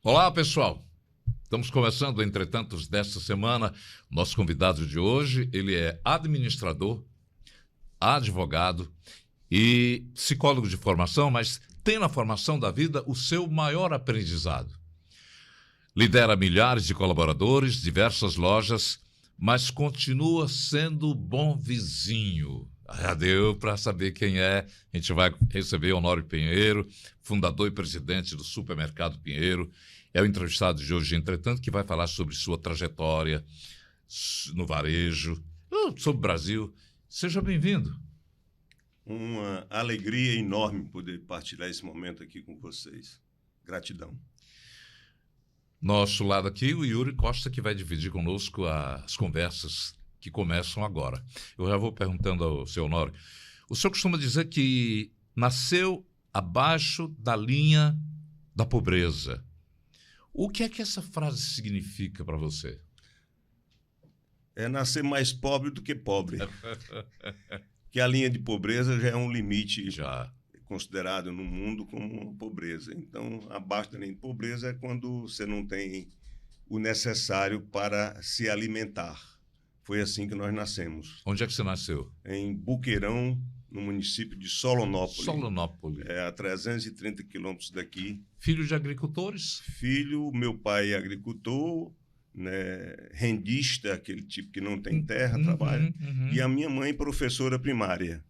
Olá, pessoal. Estamos começando, entretanto, desta semana. Nosso convidado de hoje, ele é administrador, advogado e psicólogo de formação, mas tem na formação da vida o seu maior aprendizado. Lidera milhares de colaboradores, diversas lojas, mas continua sendo bom vizinho. Já deu para saber quem é. A gente vai receber Honório Pinheiro, fundador e presidente do Supermercado Pinheiro. É o entrevistado de hoje, entretanto, que vai falar sobre sua trajetória no varejo, sobre o Brasil. Seja bem-vindo. Uma alegria enorme poder partilhar esse momento aqui com vocês. Gratidão. Nosso lado aqui, o Yuri Costa, que vai dividir conosco as conversas que começam agora. Eu já vou perguntando ao seu Honório. O senhor costuma dizer que nasceu abaixo da linha da pobreza. O que é que essa frase significa para você? É nascer mais pobre do que pobre. Que a linha de pobreza já é um limite Já considerado no mundo como pobreza. Então, abaixo da linha de pobreza é quando você não tem o necessário para se alimentar. Foi assim que nós nascemos. Onde é que você nasceu? Em Buqueirão, no município de Solonópolis. Solonópolis. É a 330 quilômetros daqui. Filho de agricultores? Filho, meu pai é agricultor, né, rendista, aquele tipo que não tem terra, trabalha, e a minha mãe professora primária.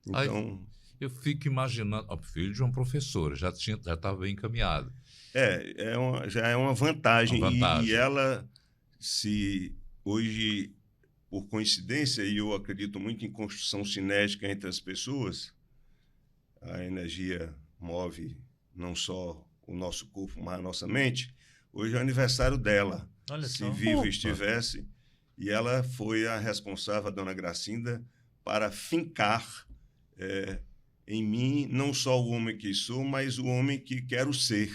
Então, eu fico imaginando, filho de uma professora, já estava bem encaminhado. Já é uma vantagem. Uma vantagem. E ela, se hoje, por coincidência, e eu acredito muito em construção cinética entre as pessoas, a energia move não só o nosso corpo, mas a nossa mente. Hoje é o aniversário dela. Olha se só. viva estivesse. E ela foi a responsável, a dona Gracinda, para fincar em mim não só o homem que sou, mas o homem que quero ser.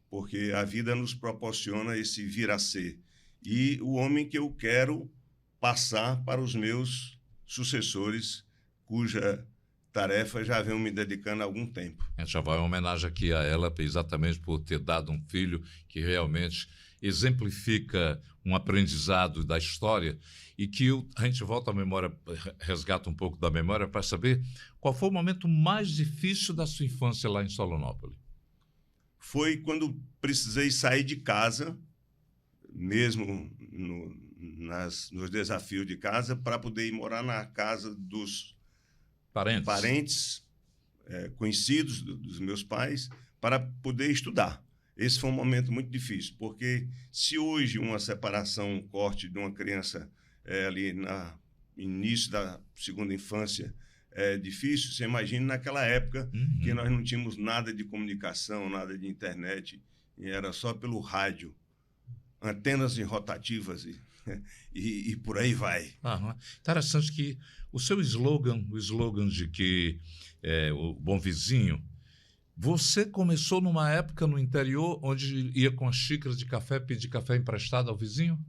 Porque a vida nos proporciona esse vir a ser. E o homem que eu quero passar para os meus sucessores, cuja tarefa já venho me dedicando há algum tempo. A gente já vai uma homenagem aqui a ela, exatamente por ter dado um filho que realmente exemplifica um aprendizado da história e que a gente volta à memória, resgata um pouco da memória para saber qual foi o momento mais difícil da sua infância lá em Solonópolis. Foi quando precisei sair de casa, mesmo nos desafios de casa, para poder ir morar na casa dos parentes conhecidos dos meus pais, para poder estudar. Esse foi um momento muito difícil, porque se hoje uma separação, um corte de uma criança ali no início da segunda infância é difícil, você imagina naquela época que nós não tínhamos nada de comunicação, nada de internet, e era só pelo rádio, antenas rotativas e por aí vai. Interessante que o seu slogan, o slogan de que o bom vizinho, você começou numa época no interior onde ia com a xícara de café pedir café emprestado ao vizinho?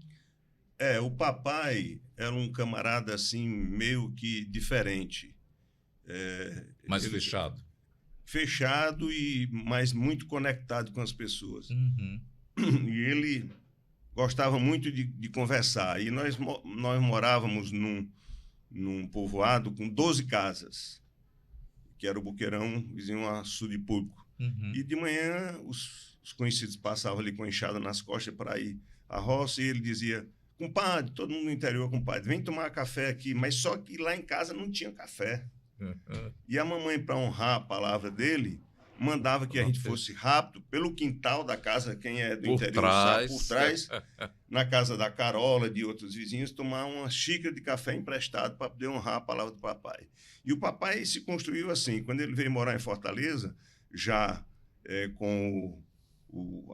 O papai era um camarada assim meio que diferente. Mais fechado. Fechado, mas muito conectado com as pessoas. E ele gostava muito de conversar. E nós morávamos num povoado com 12 casas, que era o Buqueirão, vizinho a Sudipúblico. E de manhã os conhecidos passavam ali com a enxada nas costas para ir à roça, e ele dizia: compadre, todo mundo no interior, compadre, vem tomar café aqui. Mas só que lá em casa não tinha café. E a mamãe, para honrar a palavra dele, mandava que a gente fosse rápido pelo quintal da casa, quem é do interior sabe, por trás, na casa da Carola, de outros vizinhos, tomar uma xícara de café emprestado para poder honrar a palavra do papai. E o papai se construiu assim. Quando ele veio morar em Fortaleza, já com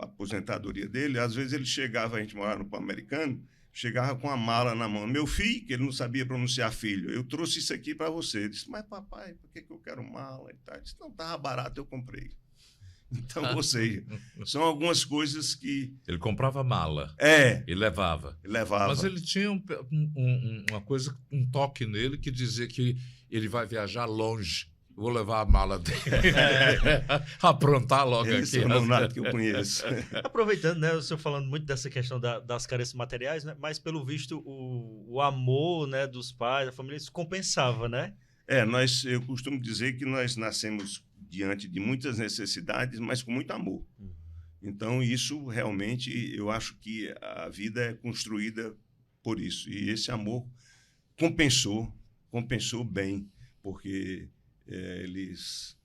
a aposentadoria dele, às vezes ele chegava, a gente morava no Pan-Americano, chegava com a mala na mão. Meu filho, que ele não sabia pronunciar filho, eu trouxe isso aqui para você. Ele disse: mas papai, por que eu quero mala? E tal. Ele disse: não, estava barato, eu comprei. Então, ou seja, são algumas coisas que... Ele comprava mala. E levava. Mas ele tinha uma coisa, um toque nele que dizia que ele vai viajar longe. Vou levar a mala dele. Aprontar logo Esse aqui. é o Nonato que eu conheço. Aproveitando, né, o senhor falando muito dessa questão das carências materiais, né, mas pelo visto o amor, né, dos pais, da família, isso compensava, né? Eu costumo dizer que nós nascemos diante de muitas necessidades, mas com muito amor. Então, isso realmente, eu acho que a vida é construída por isso. E esse amor compensou bem, porque eles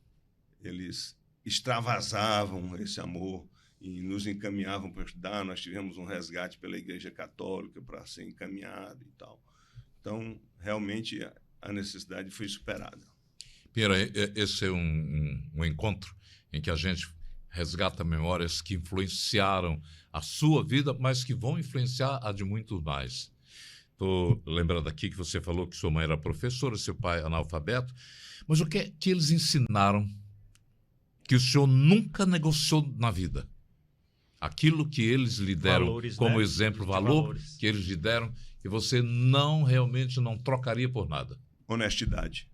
extravasavam esse amor e nos encaminhavam para estudar. Nós tivemos um resgate pela Igreja Católica para ser encaminhado e tal. Então, realmente, a necessidade foi superada. Pira, esse é um encontro em que a gente resgata memórias que influenciaram a sua vida, mas que vão influenciar a de muitos mais. Estou lembrando aqui que você falou que sua mãe era professora, seu pai analfabeto, mas o que é que eles ensinaram que o senhor nunca negociou na vida? Aquilo que eles lhe deram Valores, como né? exemplo, De valor valores. que eles lhe deram, e você realmente não trocaria por nada. Honestidade.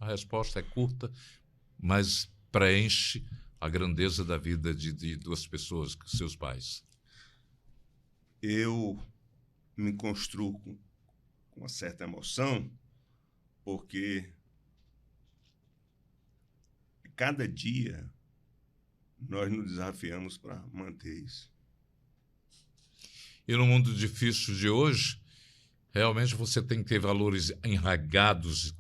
A resposta é curta, mas preenche a grandeza da vida de duas pessoas, seus pais. Eu me construo com uma certa emoção, porque cada dia nós nos desafiamos para manter isso. E no mundo difícil de hoje, realmente você tem que ter valores enraigados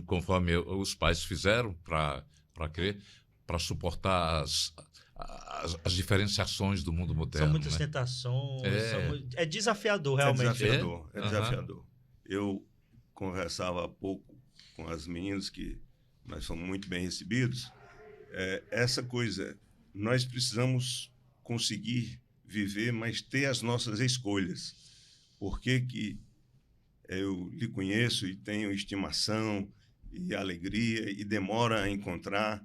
conforme os pais fizeram para crer, para suportar as diferenciações do mundo moderno. São muitas, né? tentações, É. é desafiador realmente. É desafiador. Eu conversava há pouco com as meninas que nós fomos muito bem recebidos. Essa coisa, nós precisamos conseguir viver, mas ter as nossas escolhas. Por que eu lhe conheço e tenho estimação e alegria e demora a encontrar?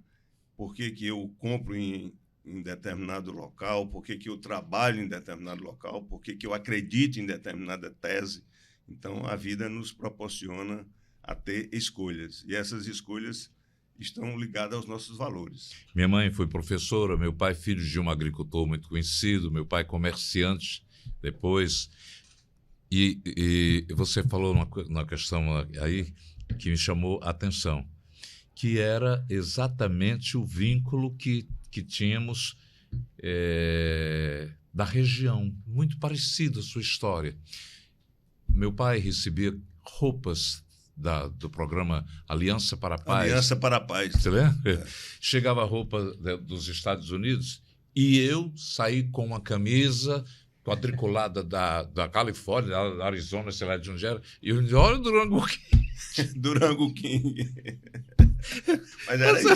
Por que eu compro em determinado local? Por que eu trabalho em determinado local? Por que eu acredito em determinada tese? Então, a vida nos proporciona a ter escolhas. E essas escolhas estão ligadas aos nossos valores. Minha mãe foi professora, meu pai filho de um agricultor muito conhecido, meu pai comerciante depois. E você falou uma questão aí que me chamou a atenção, que era exatamente o vínculo que tínhamos da região, muito parecido a sua história. Meu pai recebia roupas do programa Aliança para a Paz. Aliança para a Paz. Você lembra? Chegava a roupa dos Estados Unidos e eu saí com uma camisa quadriculada da Califórnia, da Arizona, sei lá de onde era, e eu disse, olha o Durango King. Durango King. Mas era isso.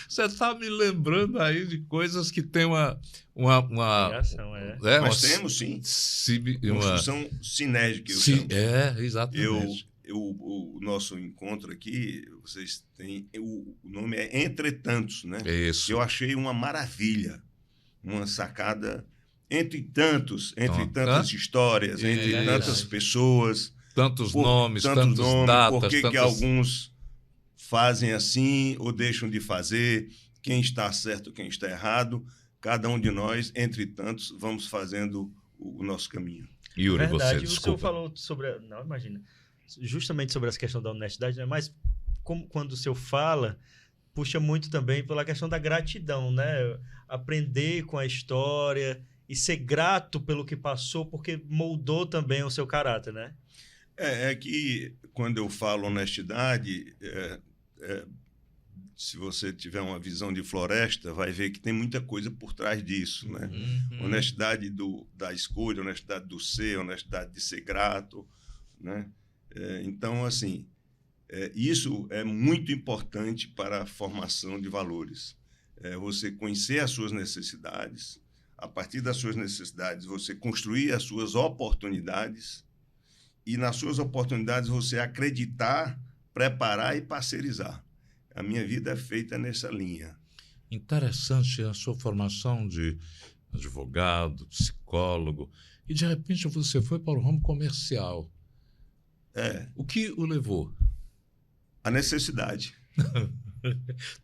Você está me lembrando aí de coisas que tem uma Ligação, Nós temos, sim. Construção sinérgica. Exatamente. O nosso encontro aqui, vocês têm... O nome é Entretantos, né? Isso. Eu achei uma maravilha, uma sacada entre tantas histórias, entre tantas pessoas. Tantos nomes, tantas datas. Por que alguns fazem assim ou deixam de fazer? Quem está certo, quem está errado? Cada um de nós, entre tantos, vamos fazendo o nosso caminho. Yuri, verdade, você, o senhor falou sobre... Não, imagina. Justamente sobre essa questão da honestidade, né? Mas quando o senhor fala, puxa muito também pela questão da gratidão, né? Aprender com a história e ser grato pelo que passou, porque moldou também o seu caráter, né? É que quando eu falo honestidade, se você tiver uma visão de floresta, vai ver que tem muita coisa por trás disso, né? Honestidade da escolha, honestidade do ser, honestidade de ser grato, né? Então, assim, isso é muito importante para a formação de valores. Você conhecer as suas necessidades, a partir das suas necessidades, você construir as suas oportunidades e, nas suas oportunidades, você acreditar, preparar e parceirizar. A minha vida é feita nessa linha. Interessante a sua formação de advogado, psicólogo, e, de repente, você foi para o ramo comercial. O que o levou? A necessidade.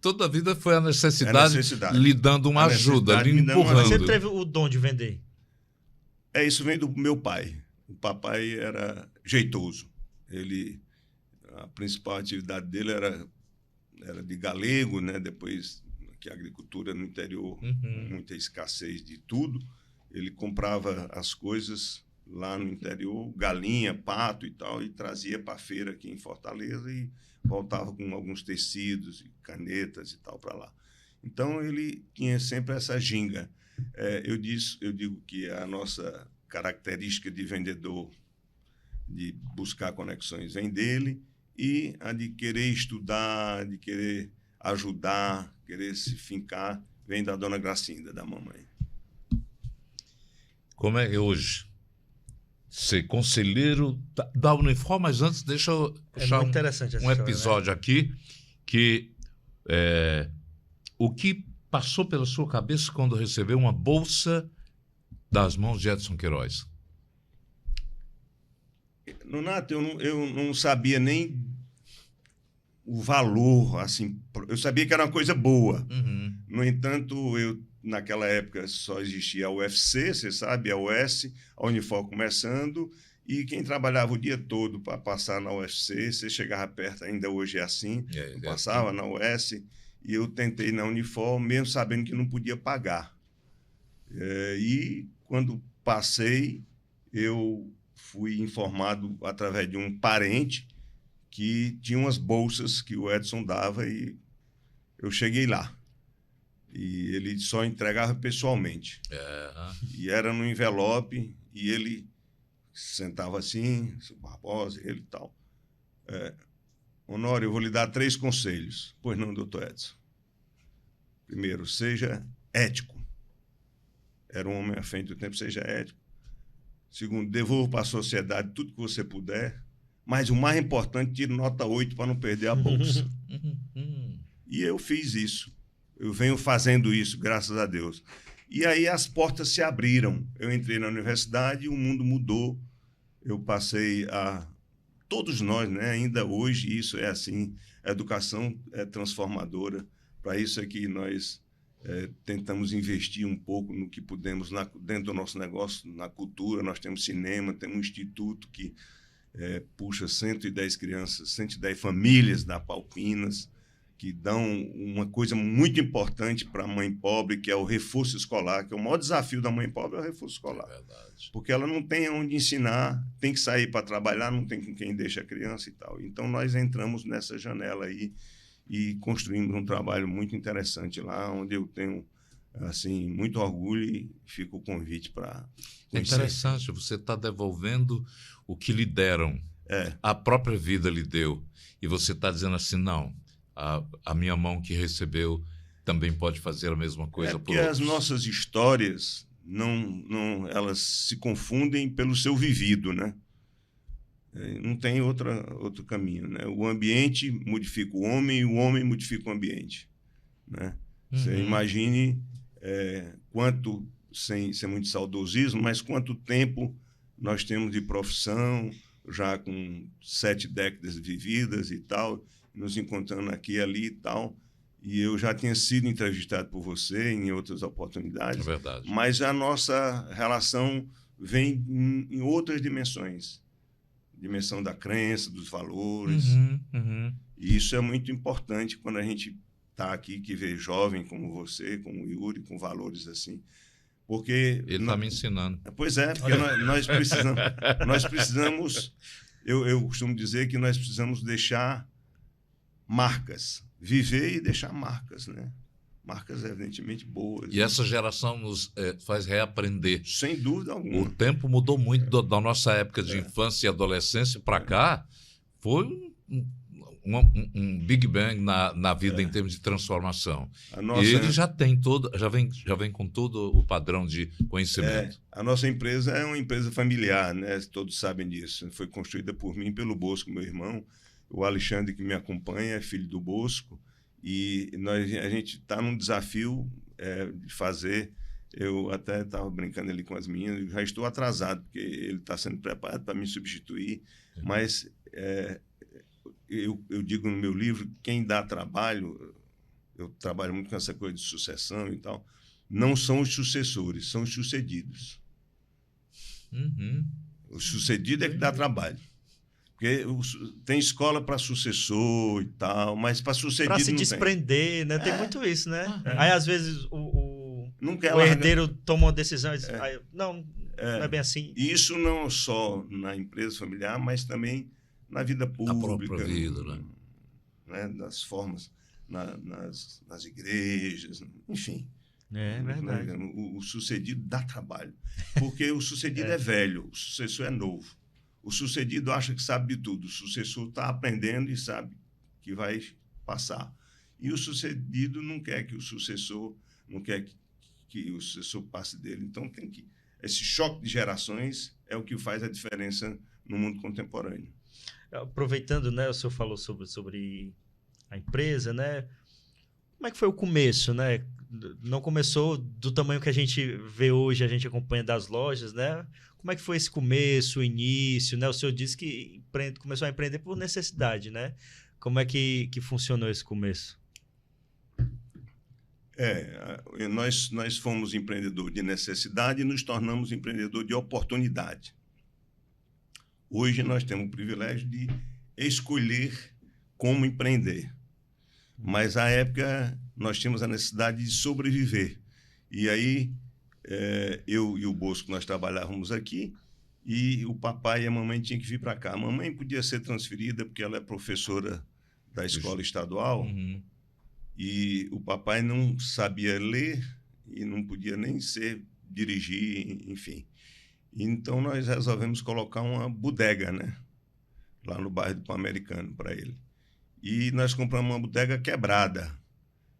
Toda a vida foi a necessidade, necessidade. lhe dando uma ajuda, lhe empurrando. Mas sempre teve o dom de vender? Isso vem do meu pai. O papai era jeitoso. A principal atividade dele era de galego, né? Depois que a agricultura no interior, muita escassez de tudo, ele comprava as coisas lá no interior, galinha, pato e tal, e trazia para a feira aqui em Fortaleza e voltava com alguns tecidos e canetas e tal para lá. Então, ele tinha sempre essa ginga. Eu digo que a nossa característica de vendedor, de buscar conexões, vem dele, e a de querer estudar, de querer ajudar, querer se fincar, vem da dona Gracinda, da mamãe. Como é que hoje? Ser conselheiro da Unifor, mas antes deixa eu puxar muito interessante essa um história, episódio, né? aqui que o que passou pela sua cabeça quando recebeu uma bolsa das mãos de Edson Queiroz? Nonato, eu não sabia nem o valor, assim, eu sabia que era uma coisa boa. No entanto, naquela época só existia a UFC, você sabe, a US, a Unifor começando, e quem trabalhava o dia todo para passar na UFC, você chegava perto, ainda hoje é assim, eu passava na US, e eu tentei na Unifor, mesmo sabendo que não podia pagar. E quando passei, eu fui informado através de um parente que tinha umas bolsas que o Edson dava e eu cheguei lá. E ele só entregava pessoalmente. E era no envelope, e ele sentava assim, o Barbosa, ele e tal. Honório, eu vou lhe dar 3 conselhos. Pois não, doutor Edson. Primeiro, seja ético. Era um homem à frente do tempo, seja ético. Segundo, devolva para a sociedade tudo que você puder. Mas o mais importante, tire nota 8 para não perder a bolsa. E eu fiz isso. Eu venho fazendo isso, graças a Deus. E aí as portas se abriram. Eu entrei na universidade e o mundo mudou. Eu passei a... Todos nós, né? Ainda hoje, isso é assim. A educação é transformadora. Para isso é que nós tentamos investir um pouco no que podemos dentro do nosso negócio, na cultura. Nós temos cinema, temos um instituto que puxa 110 crianças, 110 famílias da Paupinas, que dão uma coisa muito importante para a mãe pobre, que é o reforço escolar, que é o maior desafio da mãe pobre, é o reforço escolar. Porque ela não tem onde ensinar, tem que sair para trabalhar, não tem com quem deixa a criança e tal. Então, nós entramos nessa janela aí e construímos um trabalho muito interessante lá, onde eu tenho assim, muito orgulho e fica o convite para conhecer. É interessante, você está devolvendo o que lhe deram. A própria vida lhe deu. E você está dizendo assim, não, a minha mão que recebeu também pode fazer a mesma coisa por outros. Porque as nossas histórias, elas se confundem pelo seu vivido, né? Não tem outro caminho, né? O ambiente modifica o homem e o homem modifica o ambiente, né? Você imagine quanto, sem ser muito saudosismo, mas quanto tempo nós temos de profissão, já com 7 décadas vividas e tal, nos encontrando aqui, ali e tal. E eu já tinha sido entrevistado por você em outras oportunidades. É verdade. Mas a nossa relação vem em outras dimensões. Dimensão da crença, dos valores. E isso é muito importante quando a gente está aqui, que vê jovem como você, como o Yuri, com valores assim. Porque ele está me ensinando. Pois é, porque nós precisamos, eu costumo dizer que nós precisamos deixar marcas, viver e deixar marcas, né? Marcas evidentemente boas. E essa geração nos faz reaprender. Sem dúvida alguma. O tempo mudou muito da nossa época de infância e adolescência para cá. Foi um Big Bang na vida em termos de transformação. Ele já tem já vem com todo o padrão de conhecimento. A nossa empresa é uma empresa familiar, né? Todos sabem disso. Foi construída por mim, pelo Bosco, meu irmão. O Alexandre, que me acompanha, é filho do Bosco. E a gente está num desafio de fazer. Eu até estava brincando ali com as meninas, já estou atrasado, porque ele está sendo preparado para me substituir. Mas eu digo no meu livro, quem dá trabalho, eu trabalho muito com essa coisa de sucessão e tal, não são os sucessores, são os sucedidos. O sucedido é que dá trabalho. Porque tem escola para sucessor e tal, mas para sucedido não tem. Para se desprender, né? Tem muito isso, né? Aí, às vezes, o herdeiro toma uma decisão e diz, não é bem assim. E isso não só na empresa familiar, mas também na vida pública. Na própria vida, né? Das formas, nas igrejas, enfim. É verdade. O sucedido dá trabalho. Porque o sucedido é velho, o sucessor é novo. O sucedido acha que sabe de tudo. O sucessor está aprendendo e sabe que vai passar. E o sucedido não quer que o sucessor, não quer que o sucessor passe dele. Então, esse choque de gerações é o que faz a diferença no mundo contemporâneo. Aproveitando, né, o senhor falou sobre a empresa, né? Como é que foi o começo, né? Não começou do tamanho que a gente vê hoje, a gente acompanha das lojas, né? Como é que foi esse começo, o início, né? O senhor disse que começou a empreender por necessidade, né? Como é que funcionou esse começo? Nós fomos empreendedor de necessidade e nos tornamos empreendedor de oportunidade. Hoje nós temos o privilégio de escolher como empreender. Mas, à época, nós tínhamos a necessidade de sobreviver. E aí, eu e o Bosco, nós trabalhávamos aqui e o papai e a mamãe tinham que vir para cá. A mamãe podia ser transferida porque ela é professora da escola estadual e o papai não sabia ler e não podia nem dirigir, enfim. Então, nós resolvemos colocar uma bodega, né? Lá no bairro do Pan-Americano para ele. E nós compramos uma bodega quebrada.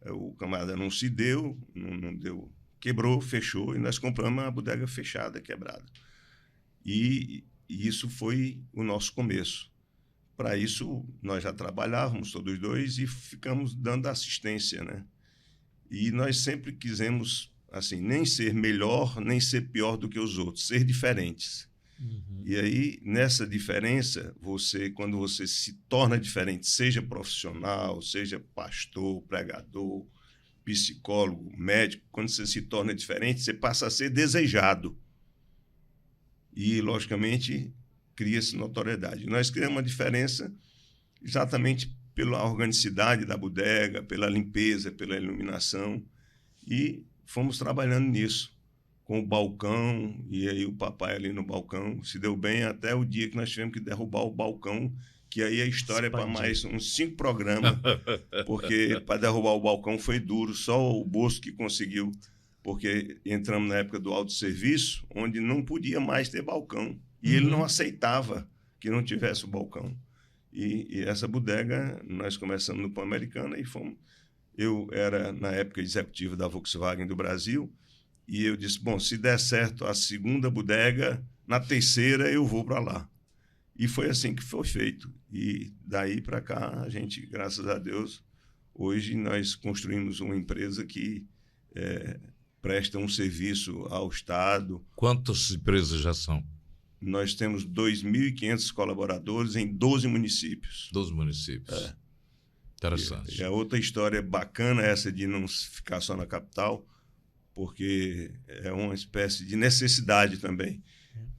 O camarada não se deu, não deu, quebrou, fechou, e nós compramos uma bodega fechada, quebrada. E isso foi o nosso começo. Para isso, nós já trabalhávamos todos dois e ficamos dando assistência, né? E nós sempre quisemos, assim, nem ser melhor, nem ser pior do que os outros, ser diferentes. E aí, nessa diferença, quando você se torna diferente, seja profissional, seja pastor, pregador, psicólogo, médico, quando você se torna diferente, você passa a ser desejado. E, logicamente, cria-se notoriedade. Nós criamos uma diferença exatamente pela organicidade da bodega, pela limpeza, pela iluminação, e fomos trabalhando nisso. Com o balcão, e aí o papai ali no balcão se deu bem até o dia que nós tivemos que derrubar o balcão, que aí a história é para mais uns 5 programas, porque para derrubar o balcão foi duro, só o Bosco que conseguiu, porque entramos na época do autosserviço, onde não podia mais ter balcão, e ele não aceitava que não tivesse o balcão. E essa bodega, nós começamos no Pan-Americana e fomos... Eu era, na época, executivo da Volkswagen do Brasil, e eu disse, bom, se der certo a segunda bodega, na terceira eu vou para lá. E foi assim que foi feito. E daí para cá, a gente, graças a Deus, hoje nós construímos uma empresa que presta um serviço ao Estado. Quantas empresas já são? Nós temos 2.500 colaboradores em 12 municípios. 12 municípios. Interessante. É outra história bacana essa de não ficar só na capital, porque é uma espécie de necessidade também.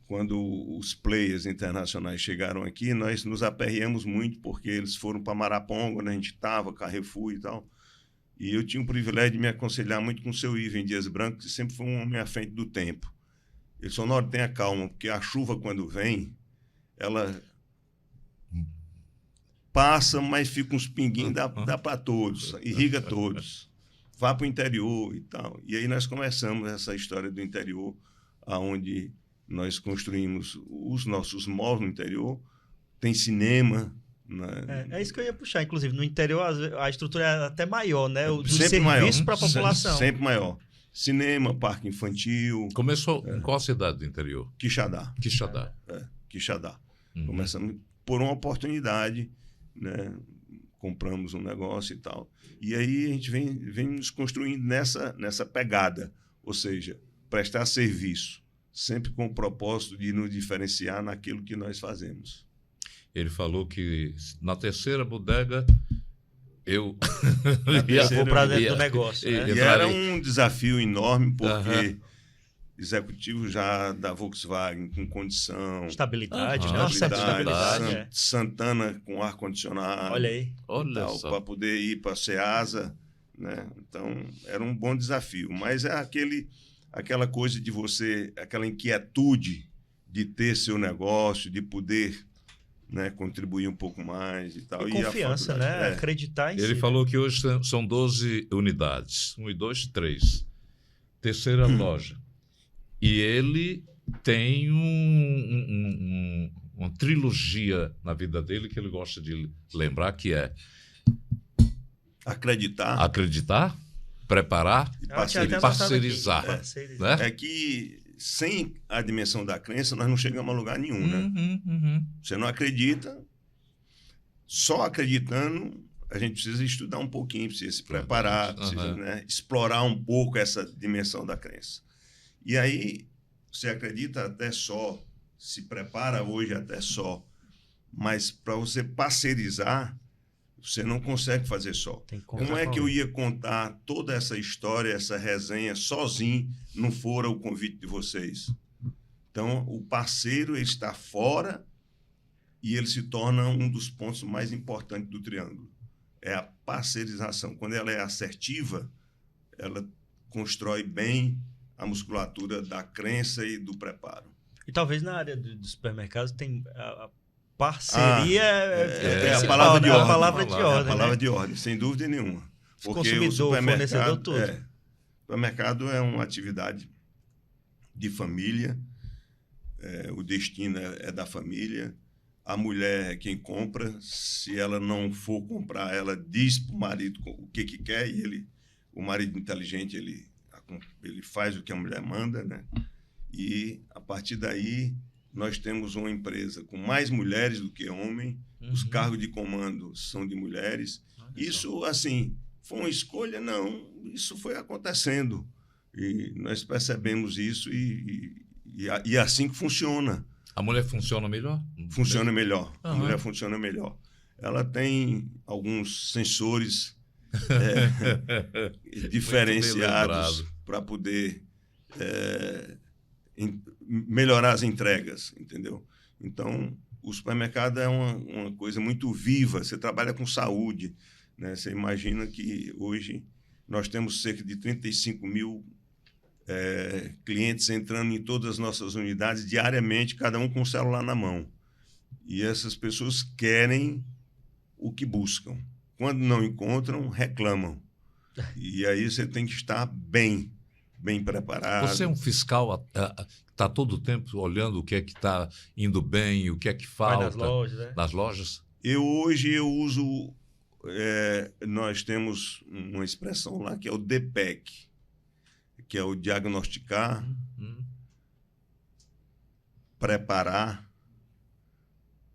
Quando os players internacionais chegaram aqui, nós nos aperreamos muito, porque eles foram para Maraponga, onde a gente estava, Carrefour e tal. E eu tinha o privilégio de me aconselhar muito com o seu Ivan Dias Branco, que sempre foi um homem à frente do tempo. Ele falou, Honório, tenha calma, porque a chuva, quando vem, ela passa, mas fica uns pinguinhos, dá para todos, irriga todos. Vá para o interior e tal. E aí nós começamos essa história do interior, onde nós construímos os nossos malls no interior, tem cinema. Né? É isso que eu ia puxar, inclusive. No interior, a estrutura é até maior, né? Do sempre serviço para a população. Sempre maior. Cinema, parque infantil. Começou em qual cidade do interior? Quixadá. Quixadá. Começamos por uma oportunidade, né? Compramos um negócio e tal. E aí a gente vem nos construindo nessa pegada, ou seja, prestar serviço, sempre com o propósito de nos diferenciar naquilo que nós fazemos. ele falou que na terceira bodega eu vou para dentro do negócio, né? E era um desafio enorme, porque executivo já da Volkswagen com condição. Estabilidade, né? Uma certa estabilidade. Santana com ar-condicionado. Olha aí. Olha só. Para poder ir para a Ceasa, né? Então, era um bom desafio. Mas é aquela coisa de você, aquela inquietude de ter seu negócio, de poder, né, contribuir um pouco mais e tal. E confiança, né? Acreditar em si. Ele falou que hoje são 12 unidades. 1, 2, 3. Terceira loja. E ele tem uma trilogia na vida dele que ele gosta de lembrar, que é acreditar, preparar e parcerizar. Né? É que sem a dimensão da crença nós não chegamos a lugar nenhum, né? Você não acredita, só acreditando a gente precisa estudar um pouquinho, precisa se preparar, precisa, né, explorar um pouco essa dimensão da crença. E aí, você acredita até só, se prepara hoje até só, mas para você parceirizar, você não consegue fazer só. Como é que eu ia contar toda essa história, essa resenha, sozinho, não fora o convite de vocês? Então, o parceiro ele está fora e ele se torna um dos pontos mais importantes do triângulo. É a parceirização. Quando ela é assertiva, ela constrói bem a musculatura da crença e do preparo. E talvez na área dos supermercados tem a parceria é a palavra de ordem. A palavra de ordem, a palavra de ordem, sem dúvida nenhuma. Porque consumidor, fornecedor, tudo. O supermercado é uma atividade de família, o destino é da família, a mulher é quem compra, se ela não for comprar, ela diz para o marido o que quer e o marido inteligente, ele faz o que a mulher manda, né? E, a partir daí, nós temos uma empresa com mais mulheres do que homens, os cargos de comando são de mulheres. Isso, assim, foi uma escolha? Não, isso foi acontecendo. E nós percebemos isso e é assim que funciona. A mulher funciona melhor? Funciona melhor. A mulher funciona melhor. Ela tem alguns sensores diferenciados para poder melhorar as entregas, entendeu? Então, o supermercado é uma coisa muito viva. Você trabalha com saúde, né? Você imagina que hoje nós temos cerca de 35 mil clientes entrando em todas as nossas unidades diariamente, cada um com o celular na mão. E essas pessoas querem o que buscam. Quando não encontram, reclamam. E aí você tem que estar bem preparado. Você é um fiscal que está todo o tempo olhando o que é que está indo bem, o que é que falta. Vai nas lojas, né? Nas lojas? Hoje eu uso... nós temos uma expressão lá que é o DPEC, que é o diagnosticar, preparar,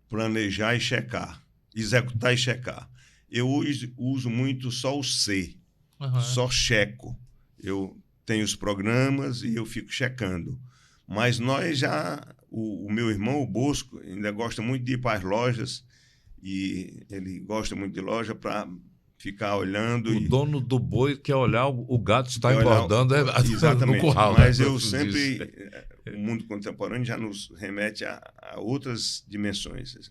planejar e checar. Executar e checar. Eu hoje uso muito só o C, só checo. Eu tenho os programas e eu fico checando. Mas nós já... O meu irmão, o Bosco, ainda gosta muito de ir para as lojas e ele gosta muito de loja para ficar olhando. O dono do boi quer olhar o gato está engordando exatamente, no curral. Mas eu sempre... O mundo contemporâneo já nos remete a outras dimensões.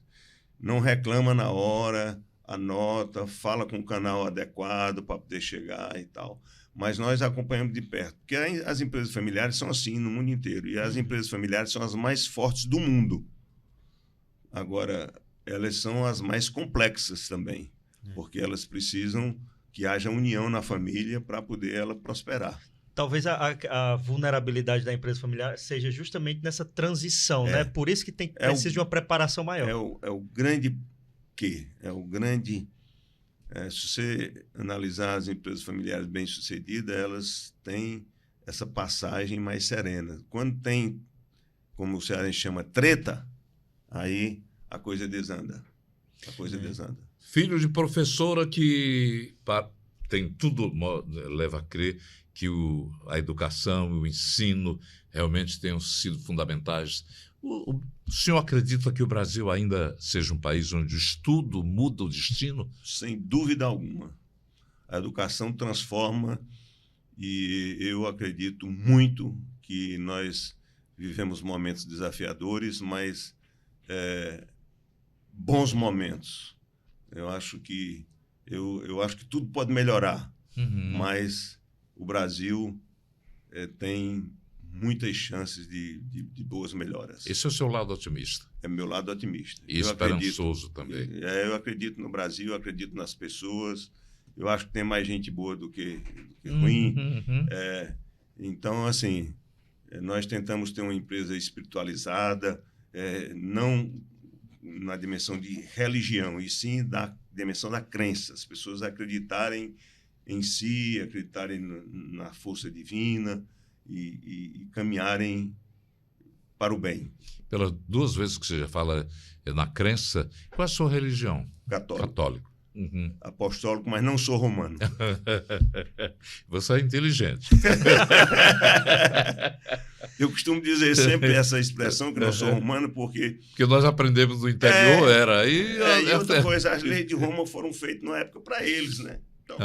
Não reclama na hora, anota, fala com o canal adequado para poder chegar e tal. Mas nós acompanhamos de perto. Porque as empresas familiares são assim no mundo inteiro. E as empresas familiares são as mais fortes do mundo. Agora, elas são as mais complexas também. Porque elas precisam que haja união na família para poder ela prosperar. Talvez a vulnerabilidade da empresa familiar seja justamente nessa transição, né? Por isso que precisa de uma preparação maior. É o grande quê? É o grande... se você analisar as empresas familiares bem-sucedidas, elas têm essa passagem mais serena. Quando tem, como o cearense chama, treta, aí a coisa desanda. Desanda. Filho de professora que tem tudo, leva a crer que a educação e o ensino realmente tenham sido fundamentais O senhor acredita que o Brasil ainda seja um país onde o estudo muda o destino? Sem dúvida alguma. A educação transforma e eu acredito muito que nós vivemos momentos desafiadores, mas bons momentos. Eu acho que tudo pode melhorar, mas o Brasil tem muitas chances de boas melhoras. Esse é o seu lado otimista. É meu lado otimista. E esperançoso também. Eu acredito no Brasil, eu acredito nas pessoas. Eu acho que tem mais gente boa do que ruim. Então, assim, nós tentamos ter uma empresa espiritualizada, não na dimensão de religião, e sim da dimensão da crença. As pessoas acreditarem em si, acreditarem na força divina e caminharem para o bem. Pelas 2 vezes que você já fala na crença, qual é a sua religião? Católico. Uhum. Apostólico, mas não sou romano. Você é inteligente. Eu costumo dizer sempre essa expressão, que não sou romano, porque nós aprendemos no interior, e outra coisa, as leis de Roma foram feitas na época para eles, né? Então,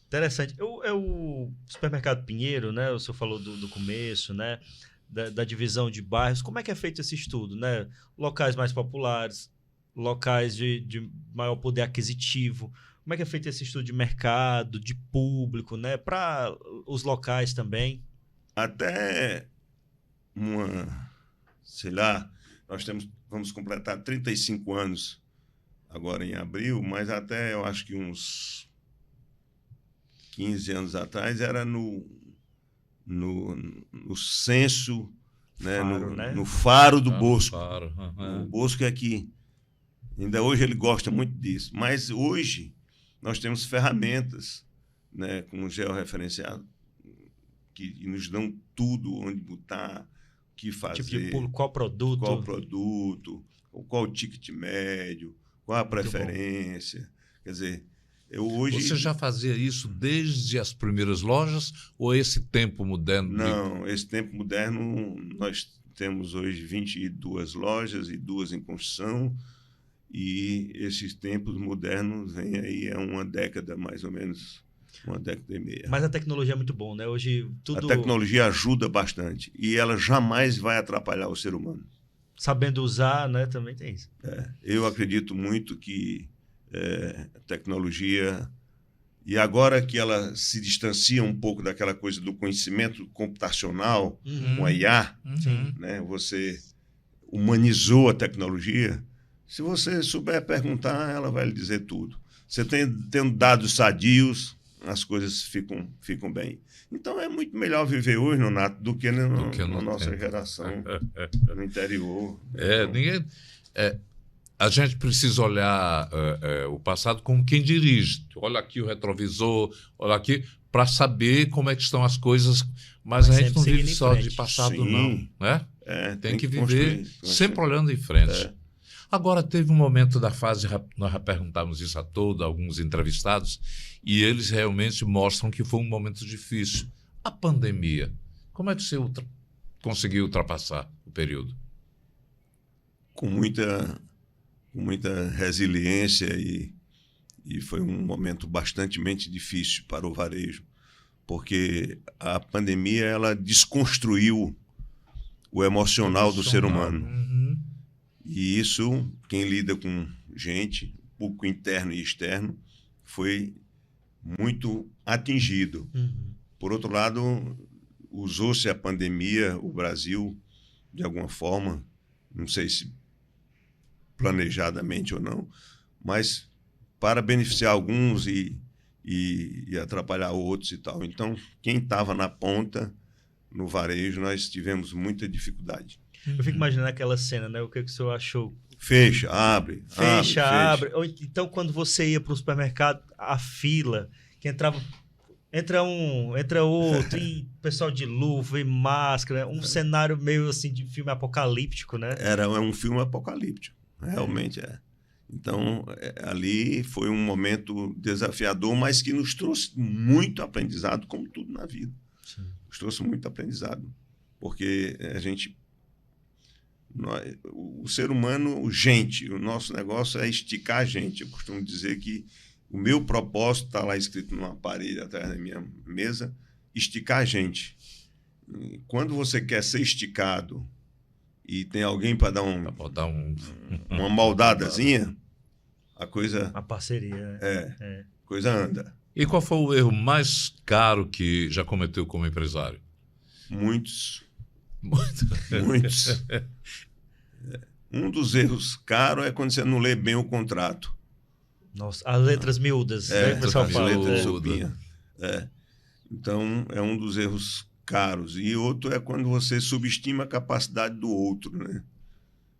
Interessante. O supermercado Pinheiro, né? O senhor falou do começo, né? Da divisão de bairros. Como é que é feito esse estudo, né? Locais mais populares, locais de maior poder aquisitivo. Como é que é feito esse estudo de mercado, de público, né? Para os locais também. Até vamos completar 35 anos agora em abril, mas até eu acho que uns 15 anos atrás era no censo, né? No faro do Bosco. O Bosco é aqui. Ainda hoje ele gosta muito disso. Mas hoje nós temos ferramentas, né, com georreferenciado, que nos dão tudo, onde botar, o que fazer. Tipo de público, qual produto, qual o ticket médio, qual a preferência. Quer dizer, hoje... Você já fazia isso desde as primeiras lojas ou esse tempo moderno? Não, esse tempo moderno, nós temos hoje 22 lojas e 2 em construção, e esses tempos modernos vêm aí há uma década, mais ou menos, 1 década e meia. Mas a tecnologia é muito bom, né? Hoje tudo... A tecnologia ajuda bastante e ela jamais vai atrapalhar o ser humano. Sabendo usar, né? Também tem isso. Eu acredito muito que a tecnologia, e agora que ela se distancia um pouco daquela coisa do conhecimento computacional, com a IA, né? Você humanizou a tecnologia. Se você souber perguntar, ela vai lhe dizer tudo. Você tendo dados sadios, as coisas ficam bem. Então, é muito melhor viver hoje no nato do que na nossa geração, no interior. A gente precisa olhar o passado como quem dirige. Olha aqui o retrovisor, olha aqui, para saber como é que estão as coisas. Mas a gente não vive só de passado, não. Né? Tem que viver sempre olhando em frente. Agora, teve um momento da fase, nós já perguntamos isso a todos, alguns entrevistados, e eles realmente mostram que foi um momento difícil. A pandemia, como é que você conseguiu ultrapassar o período? Com muita resiliência e foi um momento bastante difícil para o varejo, porque a pandemia ela desconstruiu o emocional do ser humano. E isso, quem lida com gente, público interno e externo, foi muito atingido. Por outro lado, usou-se a pandemia, o Brasil, de alguma forma, não sei se planejadamente ou não, mas para beneficiar alguns e atrapalhar outros e tal. Então, quem estava na ponta, no varejo, nós tivemos muita dificuldade. Eu fico imaginando aquela cena, né? O que o senhor achou? Fecha, abre. Abre. Ou então, quando você ia para o supermercado, a fila, que entra outro, e pessoal de luva e máscara, um cenário meio assim de filme apocalíptico, né? Era um filme apocalíptico, realmente é. Então, ali foi um momento desafiador, mas que nos trouxe muito aprendizado, como tudo na vida. Nos trouxe muito aprendizado. Porque o ser humano, o nosso negócio é esticar a gente. Eu costumo dizer que o meu propósito está lá escrito numa parede atrás da minha mesa, esticar a gente. Quando você quer ser esticado e tem alguém para dar uma moldadazinha, a coisa... A parceria. Coisa anda. E qual foi o erro mais caro que já cometeu como empresário? Muitos. Um dos erros caros é quando você não lê bem o contrato. Nossa, as letras miúdas, né, que o pessoal fala. Então, é um dos erros caros. E outro é quando você subestima a capacidade do outro, né?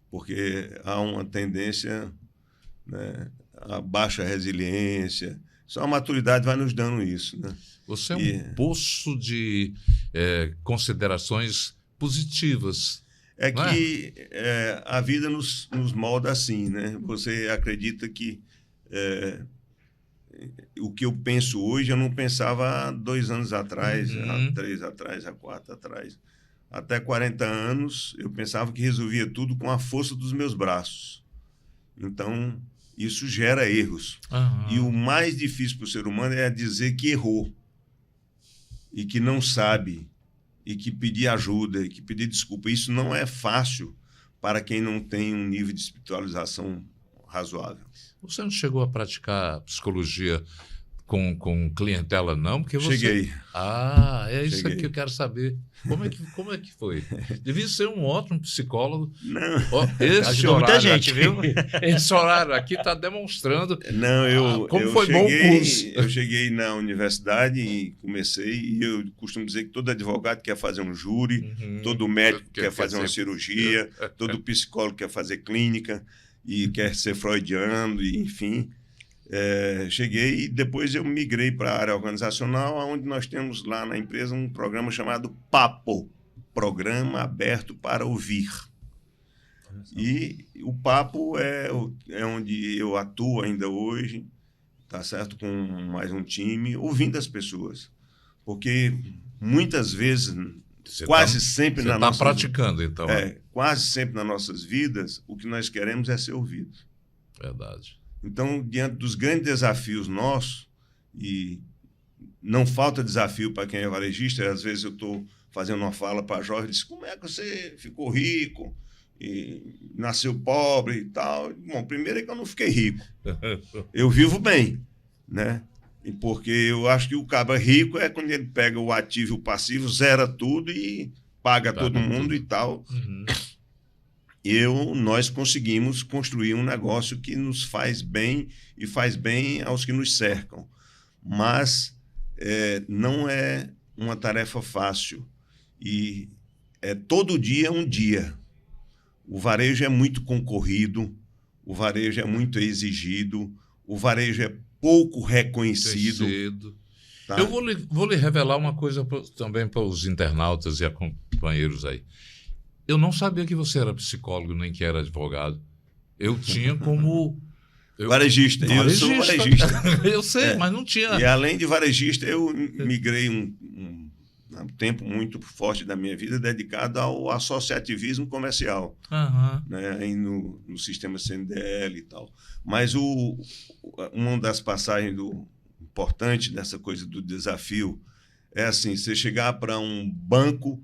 Porque há uma tendência, né, a baixa resiliência. Só a maturidade vai nos dando isso, né? Você é um poço de considerações positivas. É que a vida nos molda assim, né? Você acredita que o que eu penso hoje eu não pensava há 2 anos atrás, há 3 atrás, há 4 atrás. Até 40 anos eu pensava que resolvia tudo com a força dos meus braços. Então, isso gera erros. E o mais difícil para o ser humano é dizer que errou e que não sabe e que pedir ajuda e que pedir desculpa. Isso não é fácil para quem não tem um nível de espiritualização razoável. Você não chegou a praticar psicologia com clientela, não? Porque você... Cheguei. É isso Cheguei. aqui que eu quero saber. Como é que foi? Devia ser um ótimo psicólogo. Não. Esse Ajudou horário muita gente, aqui, viu? Esse horário aqui está demonstrando como foi bom o curso. Eu cheguei na universidade e comecei, e eu costumo dizer que todo advogado quer fazer um júri, todo médico quer fazer uma cirurgia, todo psicólogo quer fazer clínica e quer ser freudiano, e, enfim. Cheguei e depois eu migrei para a área organizacional, onde nós temos lá na empresa um programa chamado PAPO, Programa Aberto para Ouvir. E o Papo é onde eu atuo ainda hoje, tá certo? Com mais um time, ouvindo as pessoas. Porque muitas vezes, quase sempre na nossa vida... Você está praticando, então. Quase sempre nas nossas vidas, o que nós queremos é ser ouvidos. Verdade. Então, diante dos grandes desafios nossos, e não falta desafio para quem é varejista, às vezes eu estou fazendo uma fala para a Jorge e diz: como é que você ficou rico e nasceu pobre e tal? Bom, primeiro é que eu não fiquei rico. Eu vivo bem, né? Porque eu acho que o cara rico é quando ele pega o ativo e o passivo, zera tudo e paga todo mundo e tal. Nós conseguimos construir um negócio que nos faz bem e faz bem aos que nos cercam. Mas não é uma tarefa fácil. E todo dia é um dia. O varejo é muito concorrido, o varejo é muito exigido, o varejo é pouco reconhecido. Tá? Eu vou lhe revelar uma coisa também para os internautas e companheiros aí. Eu não sabia que você era psicólogo, nem que era advogado. Eu tinha como... Varejista. Eu sou varejista. Eu sei, mas não tinha... E além de varejista, eu migrei um tempo muito forte da minha vida dedicado ao associativismo comercial, né? Aí no sistema CNDL e tal. Mas uma das passagens importante dessa coisa do desafio é assim, você chegar para um banco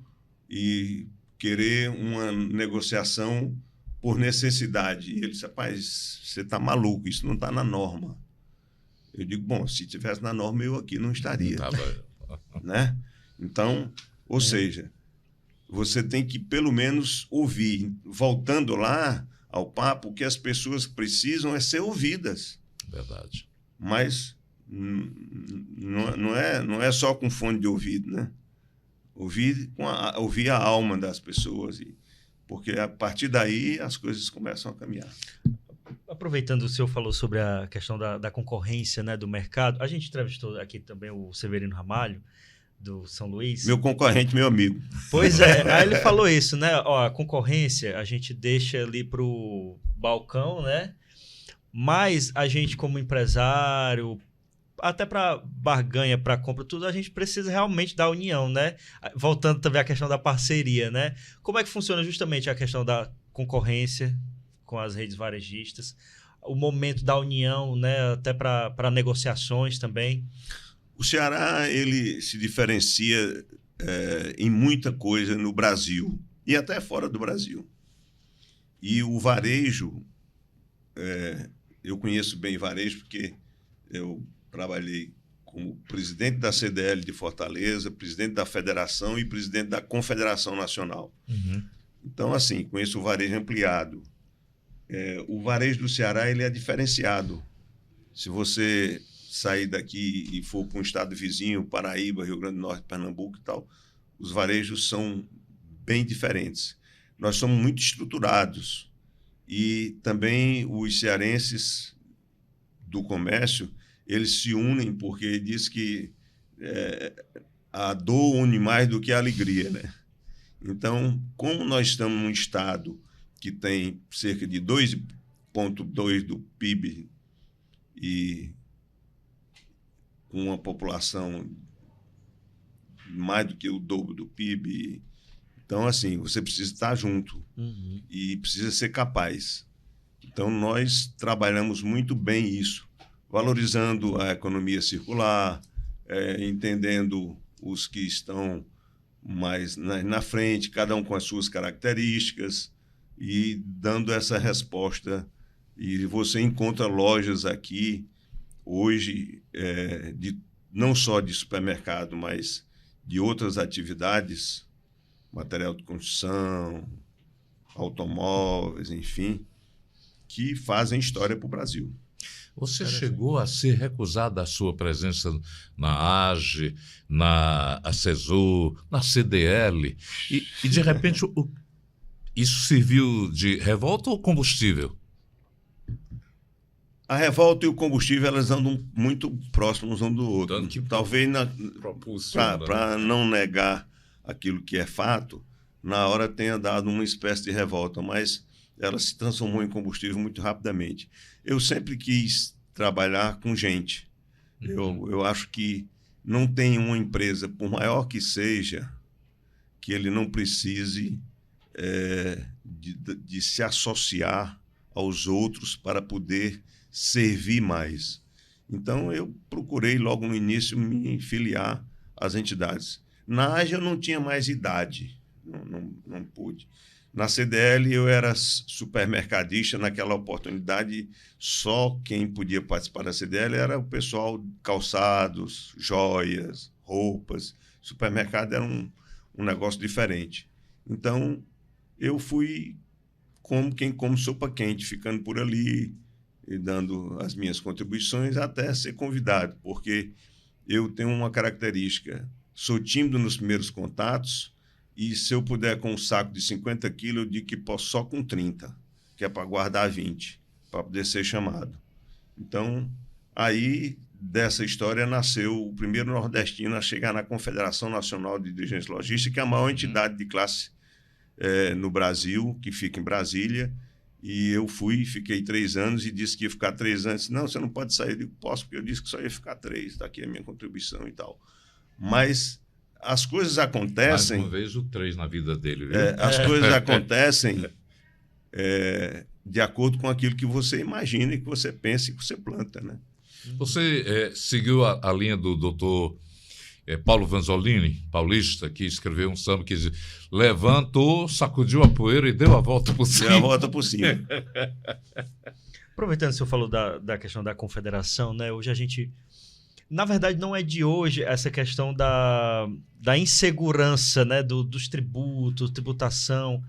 e querer uma negociação por necessidade. E ele disse: rapaz, você está maluco, isso não está na norma. Eu digo: bom, se tivesse na norma, eu aqui não estaria. Né? Então, ou seja, você tem que pelo menos ouvir. Voltando lá ao papo, o que as pessoas precisam é ser ouvidas. Verdade. Mas não é só com fone de ouvido, né? Ouvir a alma das pessoas, porque a partir daí as coisas começam a caminhar. Aproveitando, o senhor falou sobre a questão da concorrência, né, do mercado. A gente entrevistou aqui também o Severino Ramalho, do São Luís. Meu concorrente, meu amigo. Pois é, aí ele falou isso, né? Ó, a concorrência a gente deixa ali para o balcão, né? Mas a gente, como empresário, até para barganha, para compra, tudo, a gente precisa realmente da união, né? Voltando também à questão da parceria, né? Como é que funciona justamente a questão da concorrência com as redes varejistas, o momento da união, né? Até para negociações também. O Ceará, ele se diferencia em muita coisa no Brasil e até fora do Brasil. E o varejo, eu conheço bem varejo porque eu trabalhei como presidente da CDL de Fortaleza, presidente da Federação e presidente da Confederação Nacional. Uhum. Então, assim, conheço o varejo ampliado. O varejo do Ceará, ele é diferenciado. Se você sair daqui e for para um estado vizinho, Paraíba, Rio Grande do Norte, Pernambuco e tal, os varejos são bem diferentes. Nós somos muito estruturados e também os cearenses do comércio, eles se unem porque diz que a dor une mais do que a alegria, né? Então, como nós estamos num estado que tem cerca de 2,2 do PIB e com uma população mais do que o dobro do PIB, então, assim, você precisa estar junto e precisa ser capaz. Então, nós trabalhamos muito bem isso, valorizando a economia circular, entendendo os que estão mais na frente, cada um com as suas características, e dando essa resposta. E você encontra lojas aqui, hoje, não só de supermercado, mas de outras atividades, material de construção, automóveis, enfim, que fazem história para o Brasil. Você chegou a ser recusado a sua presença na AGE, na ACESUR, na CDL, e de repente isso serviu de revolta ou combustível? A revolta e o combustível, elas andam muito próximos um do outro. Tanto que talvez propulsiona, para não negar aquilo que é fato, na hora tenha dado uma espécie de revolta, mas ela se transformou em combustível muito rapidamente. Eu sempre quis trabalhar com gente. Eu acho que não tem uma empresa, por maior que seja, que ele não precise de se associar aos outros para poder servir mais. Então, eu procurei logo no início me filiar às entidades. Na AGE eu não tinha mais idade, não pude. Na CDL eu era supermercadista, naquela oportunidade só quem podia participar da CDL era o pessoal de calçados, joias, roupas. Supermercado era um negócio diferente. Então, eu fui como quem come sopa quente, ficando por ali e dando as minhas contribuições até ser convidado, porque eu tenho uma característica, sou tímido nos primeiros contatos, e se eu puder com um saco de 50 quilos, eu digo que posso só com 30, que é para guardar 20, para poder ser chamado. Então, aí dessa história nasceu o primeiro nordestino a chegar na Confederação Nacional de Dirigentes Logísticos, que é a maior entidade de classe no Brasil, que fica em Brasília. E eu fiquei 3 anos e disse que ia ficar 3 anos. Não, você não pode sair. Eu digo, posso, porque eu disse que só ia ficar 3, daqui a minha contribuição e tal. Mas as coisas acontecem... Mais uma vez o 3 na vida dele, viu? As coisas acontecem de acordo com aquilo que você imagina, e que você pensa e que você planta, né? Você seguiu a linha do doutor Paulo Vanzolini, paulista, que escreveu um samba que diz: levantou, sacudiu a poeira e deu a volta por cima. Deu a volta por cima. Aproveitando que o senhor falou da questão da confederação, né? Hoje a gente... Na verdade, não é de hoje essa questão da insegurança, né? Dos tributos, tributação.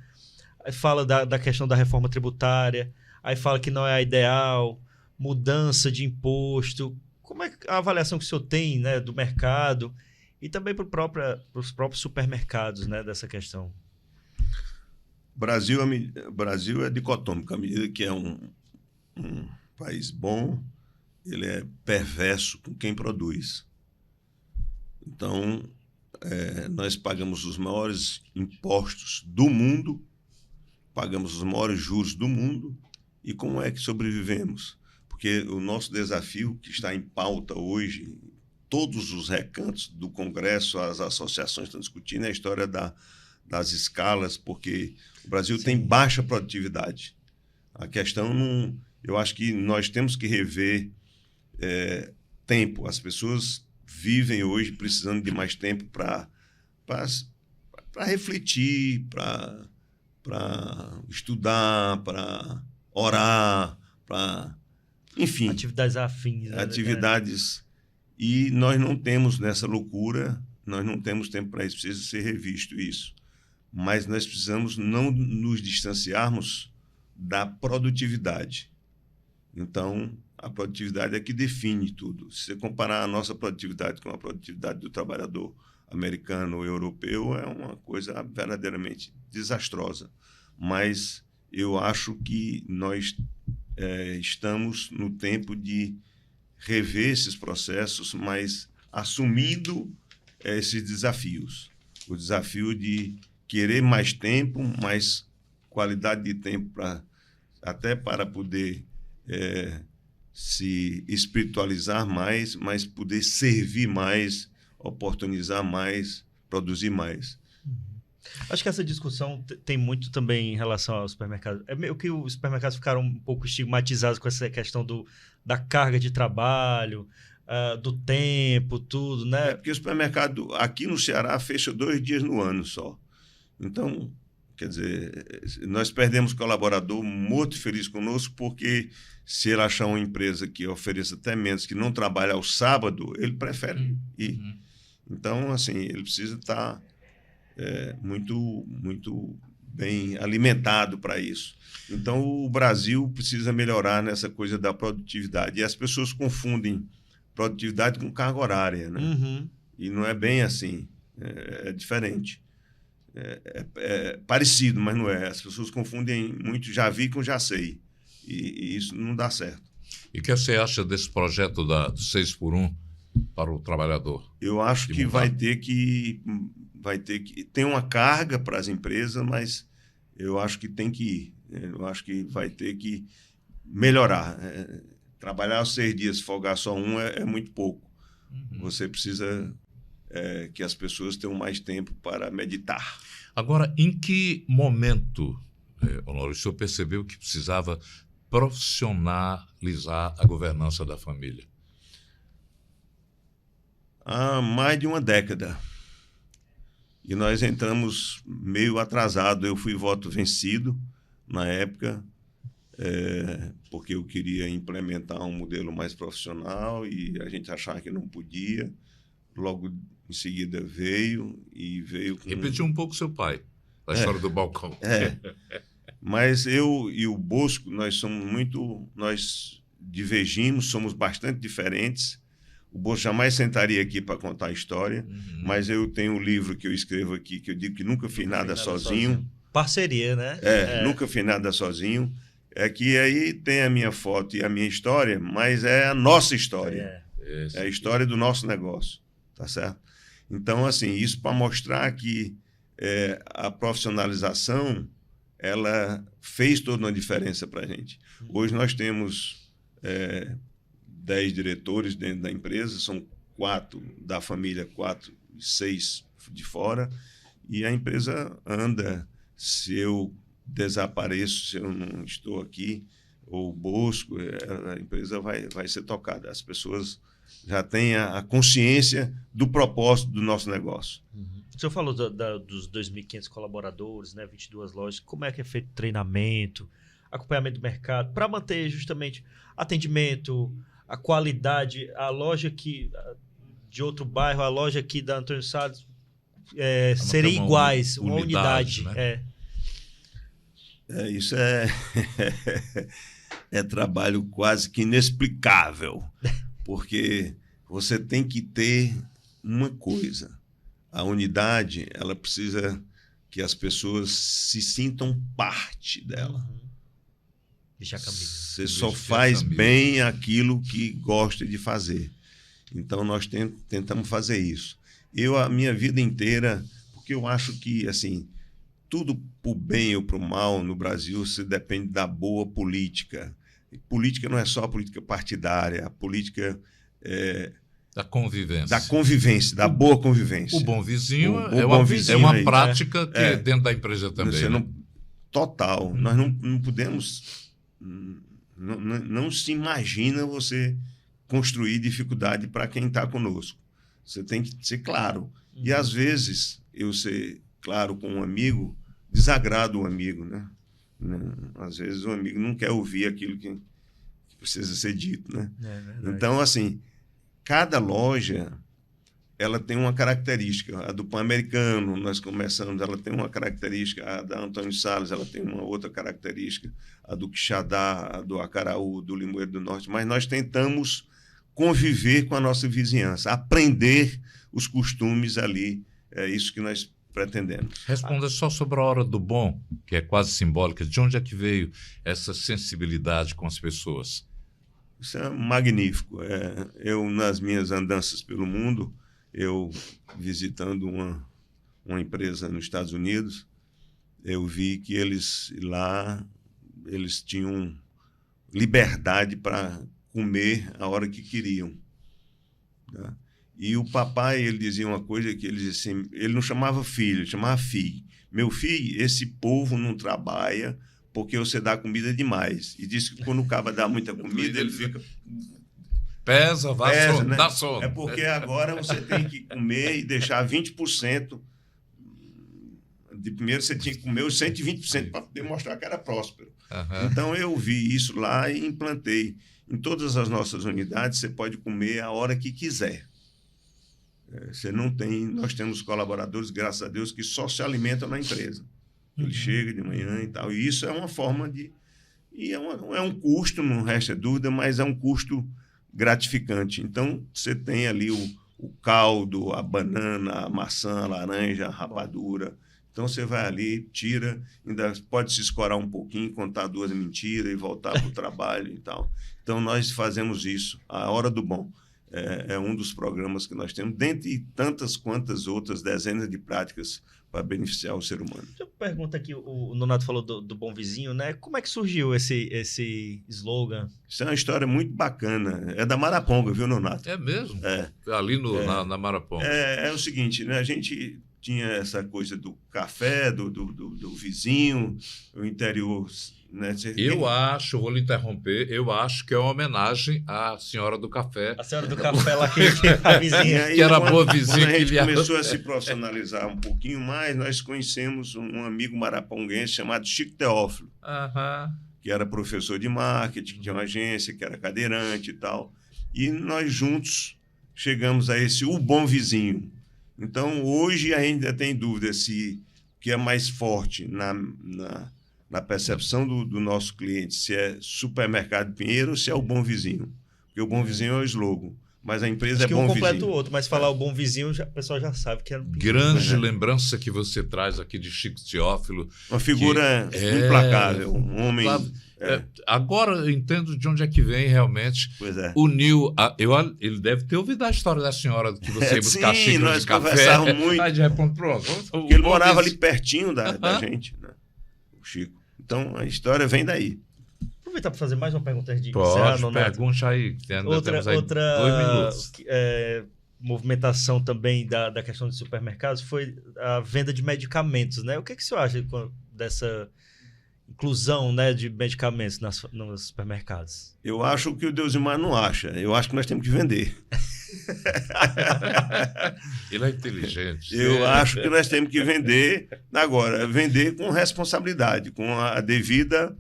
Aí fala da questão da reforma tributária, aí fala que não é a ideal, mudança de imposto. Como é a avaliação que o senhor tem, né, do mercado e também para os próprios supermercados, né, dessa questão? Brasil é dicotômico. À medida que é um país bom, ele é perverso com quem produz. Então, nós pagamos os maiores impostos do mundo, pagamos os maiores juros do mundo, e como é que sobrevivemos? Porque porque o nosso desafio que está em pauta hoje, todos os recantos do Congresso, as associações estão discutindo, é a história das escalas, porque o Brasil tem baixa produtividade. A questão não... Eu acho que nós temos que rever tempo. As pessoas vivem hoje precisando de mais tempo para refletir, para estudar, para orar, para... Enfim. Atividades afins. Né? Atividades... E nós não temos, nessa loucura, nós não temos tempo para isso, precisa ser revisto isso. Mas nós precisamos não nos distanciarmos da produtividade. Então, a produtividade é que define tudo. Se você comparar a nossa produtividade com a produtividade do trabalhador americano ou europeu, é uma coisa verdadeiramente desastrosa. Mas eu acho que nós estamos no tempo de rever esses processos, mas assumindo esses desafios. O desafio de querer mais tempo, mais qualidade de tempo até para poder se espiritualizar mais, mas poder servir mais, oportunizar mais, produzir mais. Acho que essa discussão tem muito também em relação aos supermercados. É meio que os supermercados ficaram um pouco estigmatizados com essa questão da carga de trabalho, do tempo, tudo, né? Porque o supermercado aqui no Ceará fecha 2 dias no ano só. Então, quer dizer, nós perdemos colaborador muito feliz conosco, porque se ele achar uma empresa que ofereça até menos, que não trabalha ao sábado, ele prefere ir. Então, assim, ele precisa estar muito, muito bem alimentado para isso. Então, o Brasil precisa melhorar nessa coisa da produtividade. E as pessoas confundem produtividade com carga horária, né? E não é bem assim. É diferente. É parecido, mas não é. As pessoas confundem muito já vi com já sei. E isso não dá certo. E o que você acha desse projeto do 6x1 para o trabalhador? Eu acho que vai ter que tem uma carga para as empresas, mas eu acho que tem que ir. Eu acho que vai ter que melhorar. Trabalhar 6 dias, folgar só um é muito pouco. Você precisa que as pessoas tenham mais tempo para meditar. Agora, em que momento, Honório, o senhor percebeu que precisava profissionalizar a governança da família? Há mais de uma década. E nós entramos meio atrasado. Eu fui voto vencido na época, porque eu queria implementar um modelo mais profissional e a gente achava que não podia. Logo em seguida veio com... Repetiu um pouco seu pai, a história do balcão. Mas eu e o Bosco, nós divergimos, somos bastante diferentes. O Bosco jamais sentaria aqui para contar a história, mas eu tenho um livro que eu escrevo aqui, que eu digo que nunca fiz nada sozinho. Parceria, né? Nunca fiz nada sozinho. É que aí tem a minha foto e a minha história, mas é a nossa história. É a história do nosso negócio, tá certo? Então, assim, isso para mostrar que a profissionalização, ela fez toda uma diferença para a gente. Hoje nós temos 10 diretores dentro da empresa, são 4 da família, 4, 6 de fora, e a empresa anda. Se eu desapareço, se eu não estou aqui, ou o Bosco, a empresa vai ser tocada. As pessoas já têm a consciência do propósito do nosso negócio. O senhor falou dos 2.500 colaboradores, né, 22 lojas. Como é que é feito treinamento, acompanhamento do mercado, para manter justamente atendimento, a qualidade, a loja de outro bairro, a loja aqui da Antônio Salles, serem iguais, uma unidade. Né? Isso é trabalho quase que inexplicável, porque você tem que ter uma coisa. A unidade, ela precisa que as pessoas se sintam parte dela. Você só faz bem aquilo que gosta de fazer. Então, nós tentamos fazer isso. A minha vida inteira, porque eu acho que, assim, tudo para o bem ou para o mal no Brasil, se depende da boa política. política não é só a política partidária, a política da convivência, da boa convivência. O bom vizinho, vizinho é uma prática que dentro da empresa também. Total. Nós não podemos... Não se imagina você construir dificuldade para quem está conosco. Você tem que ser claro. E, às vezes, eu ser claro com um amigo desagrada o amigo, né? Às vezes, o amigo não quer ouvir aquilo que precisa ser dito, né? Então, assim, cada loja ela tem uma característica. A do Pan-Americano, nós começamos, ela tem uma característica. A da Antônio Salles, ela tem uma outra característica. A do Quixadá, a do Acaraú, do Limoeiro do Norte. Mas nós tentamos conviver com a nossa vizinhança, aprender os costumes ali. É isso que nós pretendemos. Responda só sobre a hora do bom, que é quase simbólica. De onde é que veio essa sensibilidade com as pessoas? Isso é magnífico. Eu, nas minhas andanças pelo mundo, eu visitando uma empresa nos Estados Unidos, eu vi que eles tinham liberdade para comer a hora que queriam. Tá? E o papai, ele dizia uma coisa que ele dizia assim, ele não chamava filho, ele chamava filho. Meu filho, esse povo não trabalha porque você dá comida demais. E disse que quando o cara dá muita comida, ele fica... Pesa, né? Dá sono. É porque agora você tem que comer e deixar 20%. De primeiro você tinha que comer os 120% para poder mostrar que era próspero. Uhum. Então eu vi isso lá e implantei. Em todas as nossas unidades você pode comer a hora que quiser. Você não tem... Nós temos colaboradores, graças a Deus, que só se alimentam na empresa. Ele chega de manhã e tal. E isso é uma forma de... E é um custo, não resta dúvida, mas é um custo gratificante. Então, você tem ali o caldo, a banana, a maçã, a laranja, a rapadura. Então, você vai ali, tira, ainda pode se escorar um pouquinho, contar 2 mentiras e voltar para o trabalho e tal. Então, nós fazemos isso. A Hora do Bom é um dos programas que nós temos, dentre tantas quantas outras dezenas de práticas para beneficiar o ser humano. Deixa eu perguntar aqui, o Nonato falou do Bom Vizinho, né? Como é que surgiu esse slogan? Isso é uma história muito bacana. É da Maraponga, viu, Nonato? É mesmo? É. Ali na Maraponga. É o seguinte, né? A gente tinha essa coisa do café, do vizinho, o interior... Né? Vou lhe interromper, eu acho que é uma homenagem à Senhora do Café. A Senhora do Café lá, a vizinha. Que era boa vizinha. Quando a gente começou a se profissionalizar um pouquinho mais, nós conhecemos um amigo maraponguense chamado Chico Teófilo, que era professor de marketing, tinha uma agência, que era cadeirante e tal. E nós juntos chegamos a o Bom Vizinho. Então, hoje ainda tem dúvida se o que é mais forte na percepção do nosso cliente, se é Supermercado Pinheiro ou se é o Bom Vizinho. Porque o Bom Vizinho é o slogan, mas a empresa é Bom Vizinho. Um completa o outro, mas falar o Bom Vizinho, o pessoal já sabe que é... Grande lembrança que você traz aqui de Chico Teófilo. Uma figura implacável, um homem... Agora eu entendo de onde é que vem realmente. Pois é. Uniu. Ele deve ter ouvido a história da senhora que você ia buscar xícaras de café. Conversávamos muito. Aí de repente, pronto. Porque ele morava ali pertinho da gente, né? O Chico. Então a história vem daí. Aproveitar para fazer mais uma pergunta antes de encerrar, Nonato. Pergunte aí. Outra 2 minutos. Movimentação também da questão de supermercados foi a venda de medicamentos, né? O que você acha dessa inclusão, né, de medicamentos nos supermercados? Eu acho que o Deusimar não acha. Eu acho que nós temos que vender. Ele é inteligente. Eu acho que nós temos que vender. Agora, vender com responsabilidade, com a devida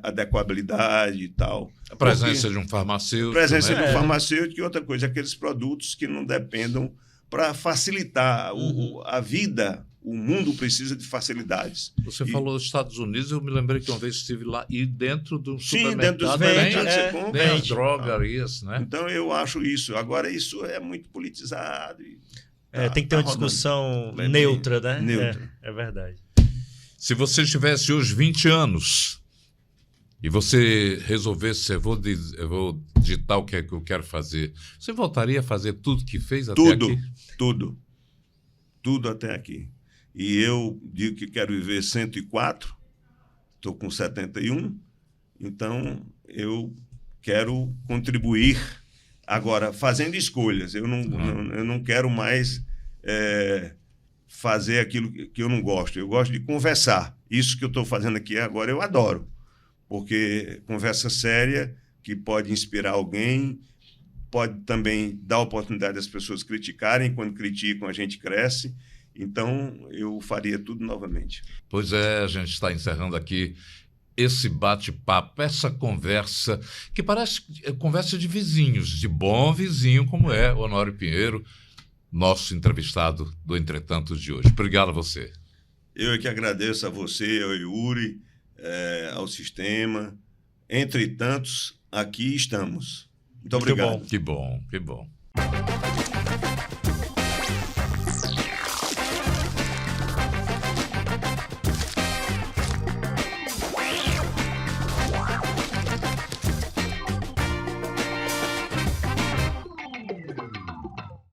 adequabilidade e tal. A presença de um farmacêutico. Presença de um farmacêutico e outra coisa, aqueles produtos que não dependam para facilitar a vida. O mundo precisa de facilidades. Você falou dos Estados Unidos, eu me lembrei que uma vez estive lá e dentro do supermercado dentro dos supermercados tem as drogarias, né? Então eu acho isso. Agora isso é muito politizado. Tem que ter uma discussão neutra, né? Neutra. É verdade. Se você tivesse hoje 20 anos e você resolvesse, eu vou digitar o que é que eu quero fazer, você voltaria a fazer tudo que fez até aqui? Tudo até aqui. E eu digo que quero viver 104, estou com 71, Então, eu quero contribuir agora, fazendo escolhas. Eu não quero mais fazer aquilo que eu não gosto. Eu gosto de conversar. Isso que eu estou fazendo aqui agora eu adoro, porque conversa séria que pode inspirar alguém, pode também dar oportunidade às pessoas criticarem. Quando criticam, a gente cresce. Então, eu faria tudo novamente. Pois é, a gente está encerrando aqui esse bate-papo, essa conversa, que parece conversa de vizinhos, de bom vizinho, como é o Honório Pinheiro, nosso entrevistado do Entretantos de hoje. Obrigado a você. Eu é que agradeço a você, ao Yuri, ao sistema. Entre tantos, aqui estamos. Muito obrigado. Que bom, que bom.